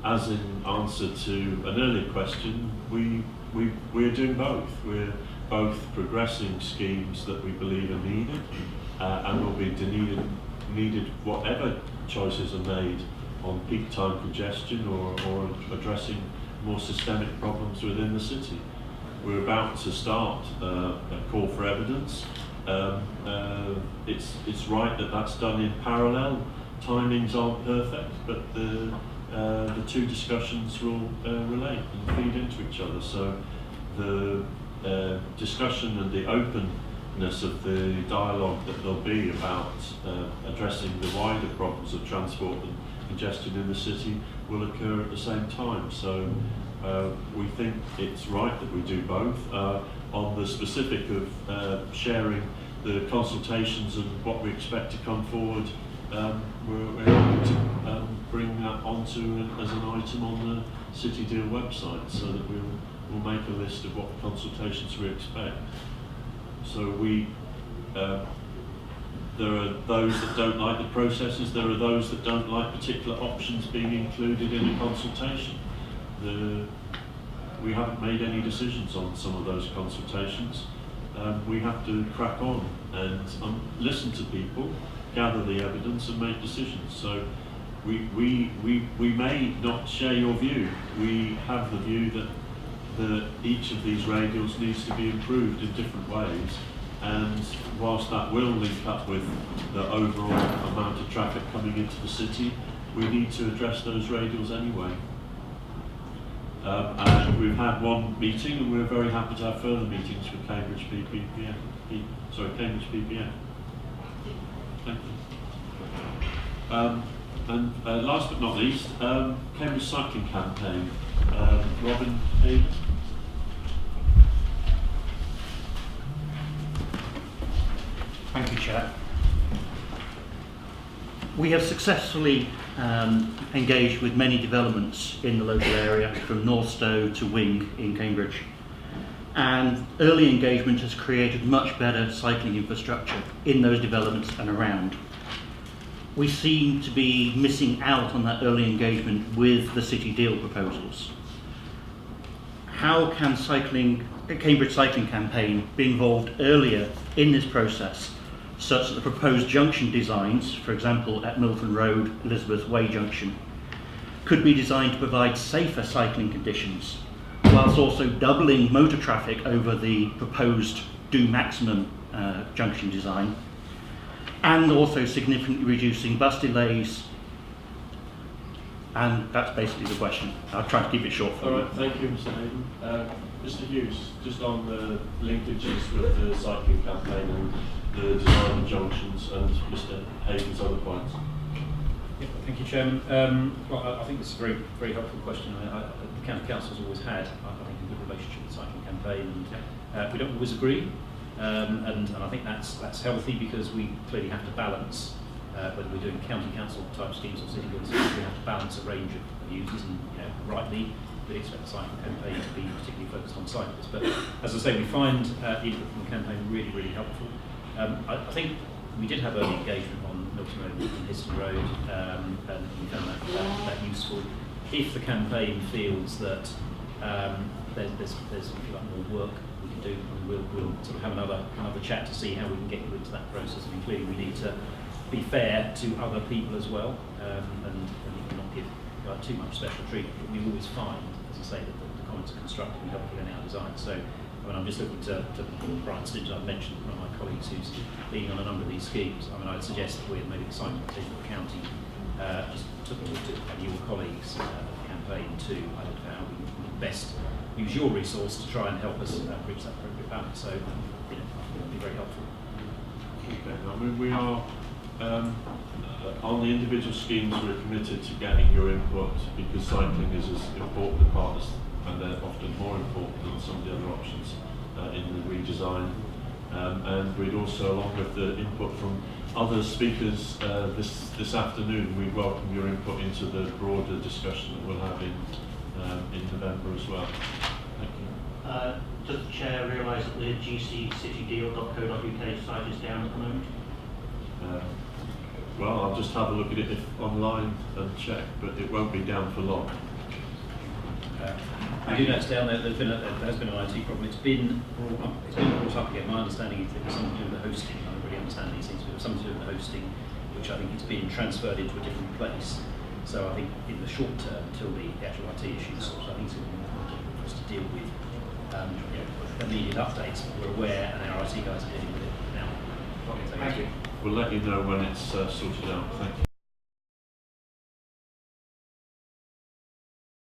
S1: As in answer to an earlier question, we're doing both. We're both progressing schemes that we believe are needed and will be needed whatever choices are made on peak time congestion or addressing more systemic problems within the city. We're about to start a call for evidence. It's right that that's done in parallel. Timings aren't perfect, but the two discussions will relate and feed into each other. So the discussion and the openness of the dialogue that there'll be about addressing the wider problems of transport and congestion in the city will occur at the same time. So we think it's right that we do both. On the specific of sharing the consultations and what we expect to come forward, we're able to bring that onto as an item on the City Deal website, so that we'll make a list of what consultations we expect. So there are those that don't like the processes, there are those that don't like particular options being included in a consultation. We haven't made any decisions on some of those consultations. We have to crack on and listen to people, gather the evidence and make decisions. So we may not share your view. We have the view that each of these radials needs to be improved in different ways, and whilst that will link up with the overall amount of traffic coming into the city, we need to address those radials anyway. And we've had one meeting, and we're very happy to have further meetings with Cambridge PPF. Cambridge PPF. Thank you. And last but not least, Cambridge Cycling Campaign. Robin Hayden.
S5: Thank you, Chair. We have successfully engaged with many developments in the local area, from Northstowe to Wing in Cambridge. And early engagement has created much better cycling infrastructure in those developments and around. We seem to be missing out on that early engagement with the City Deal proposals. How can Cambridge Cycling Campaign be involved earlier in this process, such that the proposed junction designs, for example at Milton Road, Elizabeth Way Junction, could be designed to provide safer cycling conditions, whilst also doubling motor traffic over the proposed due maximum junction design, and also significantly reducing bus delays. And that's basically the question. I'll try to keep it short for you.
S1: All right, thank you, Mr. Hayden. Mr. Hughes, just on the linkages with the cycling campaign and the design of junctions and Mr. Hayden's other points.
S4: Yeah, thank you, Chairman. Well, I think this is a very, very helpful question. The County Council's always had, I think, a good relationship with the cycling campaign, and we don't always agree, and I think that's healthy, because we clearly have to balance, whether we're doing county council type schemes or city council, we have to balance a range of views, and rightly we'd expect the cycling campaign to be particularly focused on cyclists. But as I say, we find the input from the campaign really, really helpful. I think we did have early engagement on Milton Road and Histon Road, and we found that useful. If the campaign feels that there's if you like, more work we can do, we'll sort of have another chat to see how we can get you into that process. I mean, clearly we need to be fair to other people as well, and not give too much special treatment. But we always find, as I say, that the comments are constructive and helpful in our design. So I mean, I'm just looking to Brian Stinson. I've mentioned one of my colleagues who's leading on a number of these schemes. I mean, I'd suggest that we maybe the site team of the county just took a look at your colleagues' campaign to identify how we can best use your resource to try and help us reach that appropriate balance. So, you know, I think it would be very helpful.
S1: Okay, I mean, we are on the individual schemes. We're committed to getting your input because cycling is as important a part as, and they're often more important than some of the other options in the redesign. And we'd also, along with the input from other speakers this afternoon, we welcome your input into the broader discussion that we'll have in November as well. Thank you.
S12: Does the Chair realise that the gccitydeal.co.uk site is down at the moment?
S1: Well, I'll just have a look at it online and check, but it won't be down for long.
S4: I do know it's down there. There has been an IT problem. It's been brought up again. My understanding is that there's something to do with the hosting. I don't really understand these things, but there's something to do with the hosting, which I think it's been transferred into a different place. So I think in the short term, until the actual IT issues sorted, I think it's going to be more difficult for us to deal with immediate updates. We're aware, and our IT guys are dealing with it now.
S12: Thank you.
S1: We'll let you know when it's sorted out. Thank you.